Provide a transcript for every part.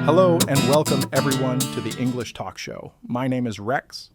Hello and welcome everyone to the English Talk Show. My name is Rex.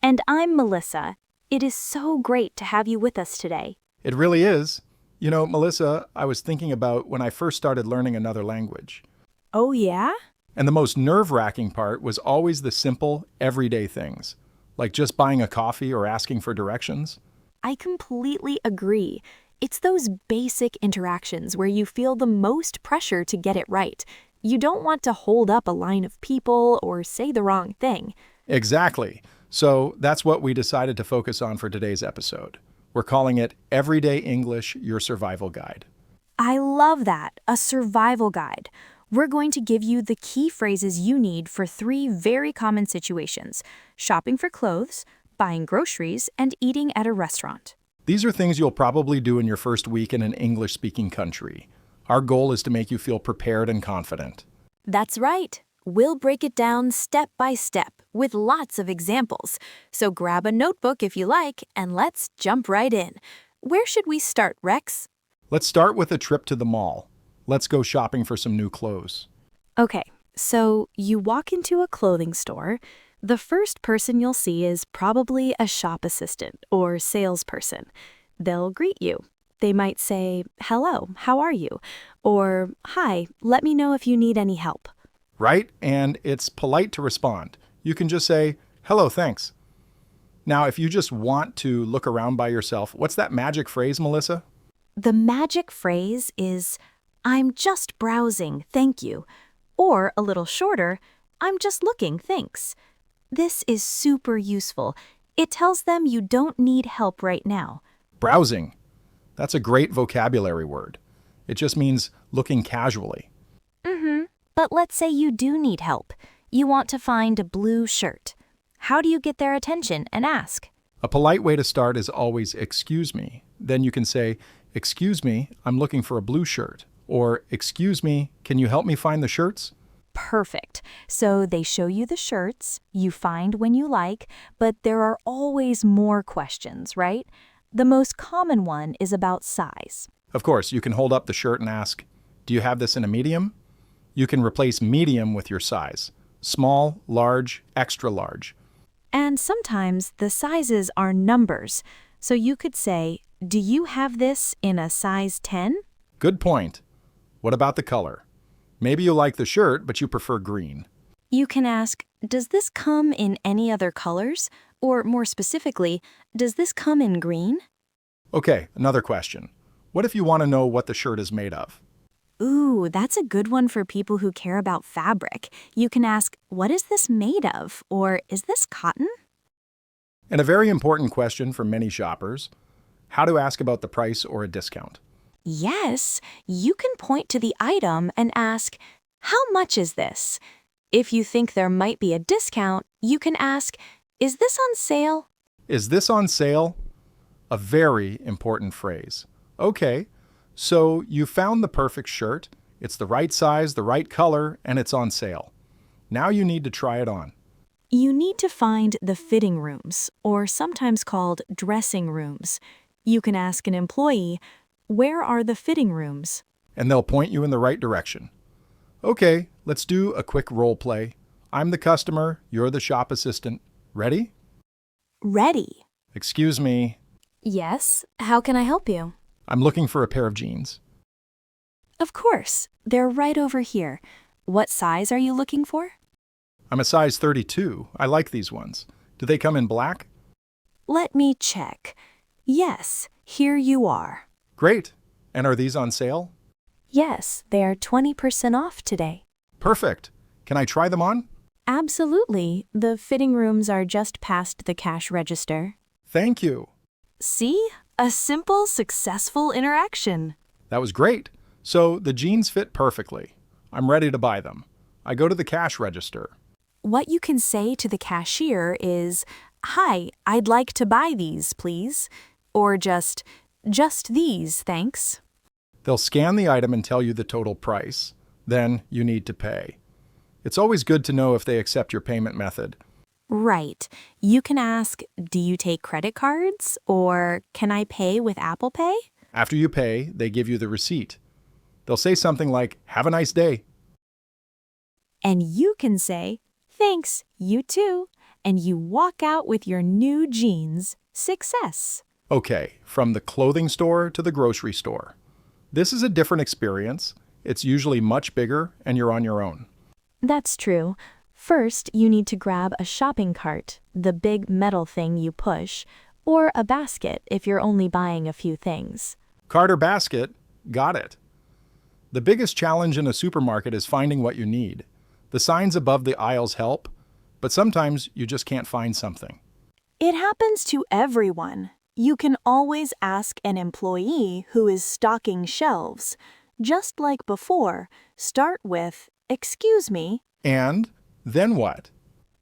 And I'm Melissa. It is so great to have you with us today. It really is. You know, Melissa, I was thinking about when I first started learning another language. Oh, yeah? And the most nerve-wracking part was always the simple, everyday things, like just buying a coffee or asking for directions. I completely agree. It's those basic interactions where you feel the most pressure to get it right. You don't want to hold up a line of people or say the wrong thing. Exactly. So that's what we decided to focus on for today's episode. We're calling it Everyday English, Your Survival Guide. I love that, a survival guide. We're going to give you the key phrases you need for 3 very common situations: shopping for clothes, buying groceries, and eating at a restaurant. These are things you'll probably do in your first week in an English-speaking country. Our goal is to make you feel prepared and confident. That's right. We'll break it down step by step with lots of examples. So grab a notebook if you like, and let's jump right in. Where should we start, Rex? Let's start with a trip to the mall. Let's go shopping for some new clothes. Okay, so you walk into a clothing store. The first person you'll see is probably a shop assistant or salesperson. They'll greet you. They might say, "Hello, how are you?" Or, "Hi, let me know if you need any help." Right? And it's polite to respond. You can just say, "Hello, thanks." Now, if you just want to look around by yourself, what's that magic phrase, Melissa? The magic phrase is, "I'm just browsing, thank you." Or a little shorter, "I'm just looking, thanks." This is super useful. It tells them you don't need help right now. Browsing. That's a great vocabulary word. It just means looking casually. But let's say you do need help. You want to find a blue shirt. How do you get their attention and ask? A polite way to start is always, "Excuse me." Then you can say, "Excuse me, I'm looking for a blue shirt." Or, "Excuse me, can you help me find the shirts?" Perfect. So they show you the shirts, you find when you like, but there are always more questions, right? The most common one is about size. Of course, you can hold up the shirt and ask, "Do you have this in a medium?" You can replace medium with your size. Small, large, extra large. And sometimes the sizes are numbers. So you could say, "Do you have this in a size 10?" Good point. What about the color? Maybe you like the shirt, but you prefer green. You can ask, "Does this come in any other colors?" Or more specifically, "Does this come in green?" Okay, another question. What if you want to know what the shirt is made of? Ooh, that's a good one for people who care about fabric. You can ask, "What is this made of?" Or, "Is this cotton?" And a very important question for many shoppers, how to ask about the price or a discount. Yes, you can point to the item and ask, "How much is this?" If you think there might be a discount, you can ask, "Is this on sale?" Is this on sale? A very important phrase. Okay, so you found the perfect shirt. It's the right size, the right color, and it's on sale. Now you need to try it on. You need to find the fitting rooms, or sometimes called dressing rooms. You can ask an employee, "Where are the fitting rooms?" And they'll point you in the right direction. Okay, let's do a quick role play. I'm the customer, you're the shop assistant. Ready? Ready. Excuse me, Yes, how can I help you? I'm looking for a pair of jeans. Of course, they're right over here. What size are you looking for? I'm a size 32. I like these ones. Do they come in black? Let me check. Yes, here you are. Great. And are these on sale? Yes, they are 20% off today. Perfect. Can I try them on? Absolutely. The fitting rooms are just past the cash register. Thank you. See? A simple, successful interaction. That was great. So the jeans fit perfectly. I'm ready to buy them. I go to the cash register. What you can say to the cashier is, "Hi, I'd like to buy these, please." Or just these, thanks. They'll scan the item and tell you the total price. Then you need to pay. It's always good to know if they accept your payment method. Right. You can ask, "Do you take credit cards?" Or, "Can I pay with Apple Pay?" After you pay, they give you the receipt. They'll say something like, "Have a nice day." And you can say, "Thanks, you too," and you walk out with your new jeans. Success! Okay, from the clothing store to the grocery store. This is a different experience. It's usually much bigger and you're on your own. That's true. First, you need to grab a shopping cart, the big metal thing you push, or a basket if you're only buying a few things. Cart or basket, got it. The biggest challenge in a supermarket is finding what you need. The signs above the aisles help, but sometimes you just can't find something. It happens to everyone. You can always ask an employee who is stocking shelves. Just like before, start with, "Excuse me." And then what?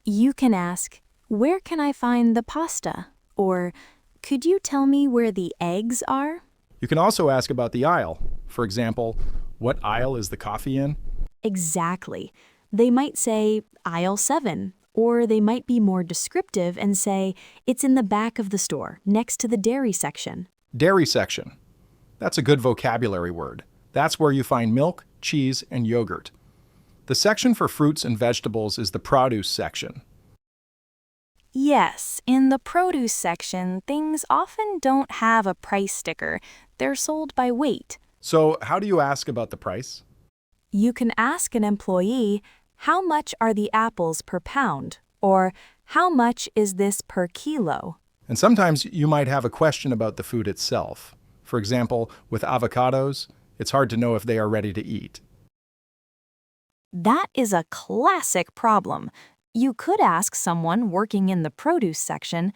You can ask, "Where can I find the pasta?" Or, "Could you tell me where the eggs are?" You can also ask about the aisle. For example, what aisle is the coffee in? Exactly. They might say, "Aisle 7," or they might be more descriptive and say, "It's in the back of the store, next to the dairy section." Dairy section. That's a good vocabulary word. That's where you find milk, cheese, and yogurt. The section for fruits and vegetables is the produce section. Yes, in the produce section, things often don't have a price sticker. They're sold by weight. So, how do you ask about the price? You can ask an employee, "How much are the apples per pound?" Or, "How much is this per kilo?" And sometimes you might have a question about the food itself. For example, with avocados, it's hard to know if they are ready to eat. That is a classic problem. You could ask someone working in the produce section,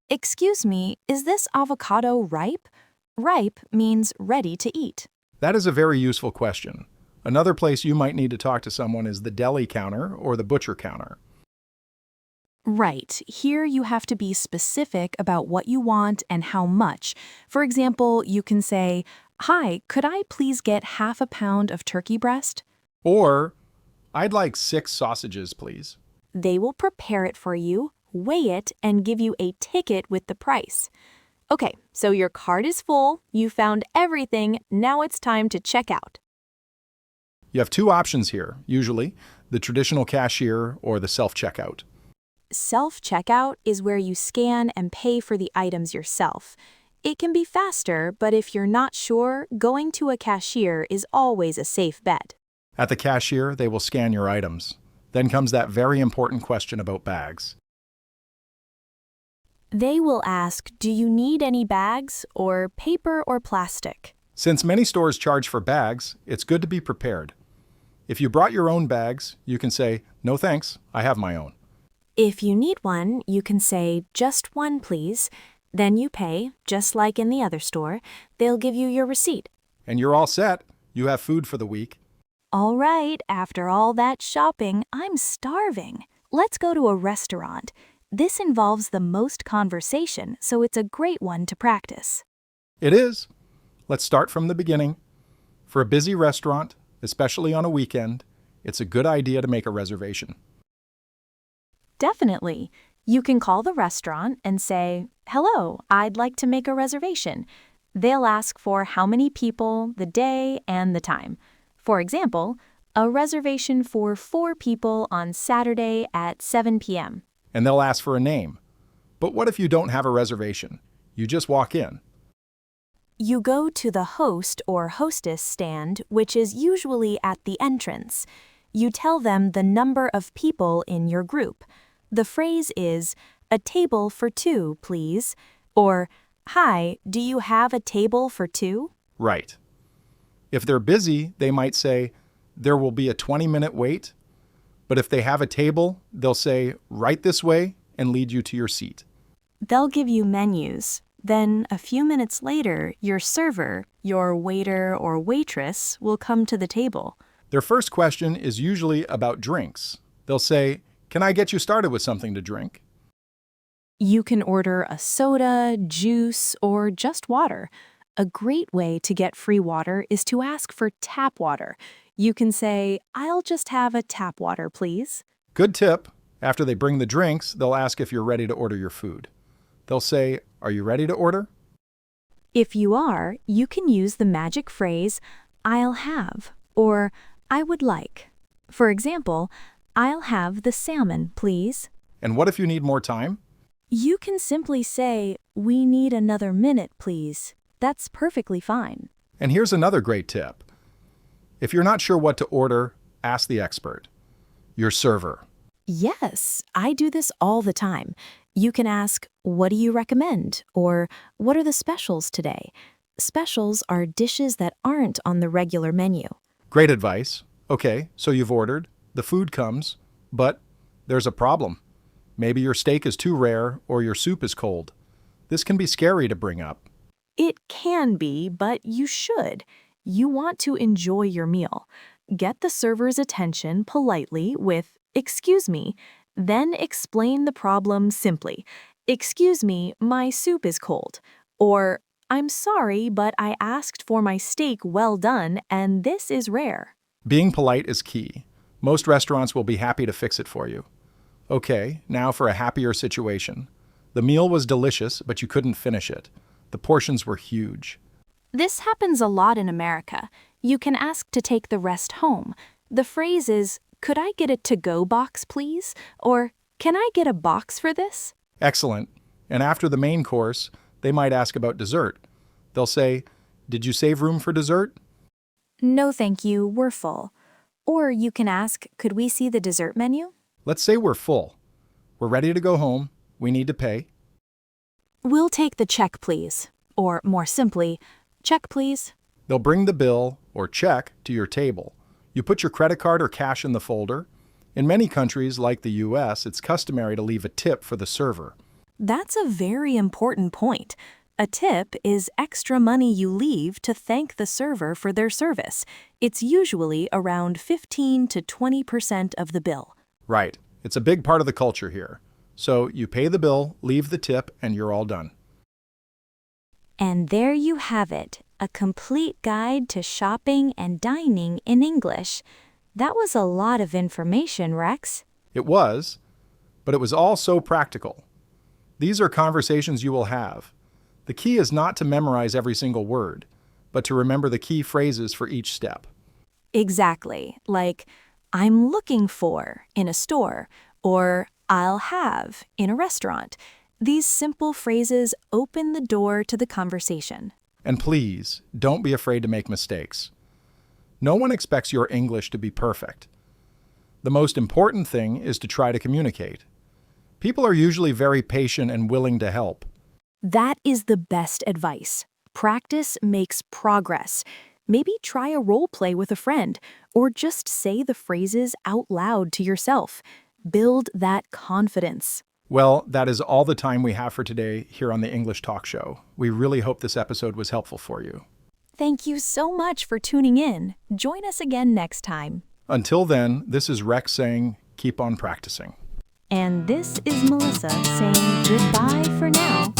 "Excuse me, is this avocado ripe?" Ripe means ready to eat. That is a very useful question. Another place you might need to talk to someone is the deli counter or the butcher counter. Right. Here you have to be specific about what you want and how much. For example, you can say, "Hi, could I please get half a pound of turkey breast?" Or, I'd like 6 sausages, please. They will prepare it for you, weigh it, and give you a ticket with the price. Okay, so your cart is full, you found everything, now it's time to check out. You have 2 options here, usually, the traditional cashier or the self-checkout. Self-checkout is where you scan and pay for the items yourself. It can be faster, but if you're not sure, going to a cashier is always a safe bet. At the cashier, they will scan your items. Then comes that very important question about bags. They will ask, "Do you need any bags?" or "paper or plastic?" Since many stores charge for bags, it's good to be prepared. If you brought your own bags, you can say, "No thanks, I have my own." If you need one, you can say, "Just one, please." Then you pay, just like in the other store. They'll give you your receipt. And you're all set. You have food for the week. All right, after all that shopping, I'm starving. Let's go to a restaurant. This involves the most conversation, so it's a great one to practice. It is. Let's start from the beginning. For a busy restaurant, especially on a weekend, it's a good idea to make a reservation. Definitely. You can call the restaurant and say, "Hello, I'd like to make a reservation." They'll ask for how many people, the day, and the time. For example, a reservation for 4 people on Saturday at 7 p.m. And they'll ask for a name. But what if you don't have a reservation? You just walk in. You go to the host or hostess stand, which is usually at the entrance. You tell them the number of people in your group. The phrase is, "A table for 2, please," or, "Hi, do you have a table for 2?" Right. If they're busy, they might say, "There will be a 20-minute wait." But if they have a table, they'll say, "Right this way," and lead you to your seat. They'll give you menus. Then, a few minutes later, your server, your waiter or waitress, will come to the table. Their first question is usually about drinks. They'll say, "Can I get you started with something to drink?" You can order a soda, juice, or just water. A great way to get free water is to ask for tap water. You can say, "I'll just have a tap water, please." Good tip. After they bring the drinks, they'll ask if you're ready to order your food. They'll say, "Are you ready to order?" If you are, you can use the magic phrase, "I'll have," or "I would like." For example, I'll have the salmon, please. And what if you need more time? You can simply say, we need another minute, please. That's perfectly fine. And here's another great tip. If you're not sure what to order, ask the expert, your server. Yes, I do this all the time. You can ask, what do you recommend? Or what are the specials today? Specials are dishes that aren't on the regular menu. Great advice. Okay, so you've ordered, the food comes, but there's a problem. Maybe your steak is too rare or your soup is cold. This can be scary to bring up. It can be, but you should. You want to enjoy your meal. Get the server's attention politely with, "Excuse me," then explain the problem simply. "Excuse me, my soup is cold." Or, "I'm sorry, but I asked for my steak well done and this is rare." Being polite is key. Most restaurants will be happy to fix it for you. Okay, now for a happier situation. The meal was delicious, but you couldn't finish it. The portions were huge. This happens a lot in America. You can ask to take the rest home. The phrase is, "Could I get a to-go box, please?" Or, "Can I get a box for this?" Excellent. And after the main course, they might ask about dessert. They'll say, "Did you save room for dessert?" "No, thank you, we're full." Or you can ask, "Could we see the dessert menu?" Let's say we're full. We're ready to go home. We need to pay. "We'll take the check, please." Or more simply, "Check, please." They'll bring the bill or check to your table. You put your credit card or cash in the folder. In many countries, like the US, it's customary to leave a tip for the server. That's a very important point. A tip is extra money you leave to thank the server for their service. It's usually around 15 to 20% of the bill. Right. It's a big part of the culture here. So you pay the bill, leave the tip, and you're all done. And there you have it, a complete guide to shopping and dining in English. That was a lot of information, Rex. It was, but it was all so practical. These are conversations you will have. The key is not to memorize every single word, but to remember the key phrases for each step. Exactly, like, "I'm looking for" in a store, or "I'll have" in a restaurant. These simple phrases open the door to the conversation. And please, don't be afraid to make mistakes. No one expects your English to be perfect. The most important thing is to try to communicate. People are usually very patient and willing to help. That is the best advice. Practice makes progress. Maybe try a role play with a friend, or just say the phrases out loud to yourself. Build that confidence. Well, that is all the time we have for today here on the English Talk Show. We really hope this episode was helpful for you. Thank you so much for tuning in. Join us again next time. Until then, this is Rex saying, keep on practicing. And this is Melissa saying goodbye for now.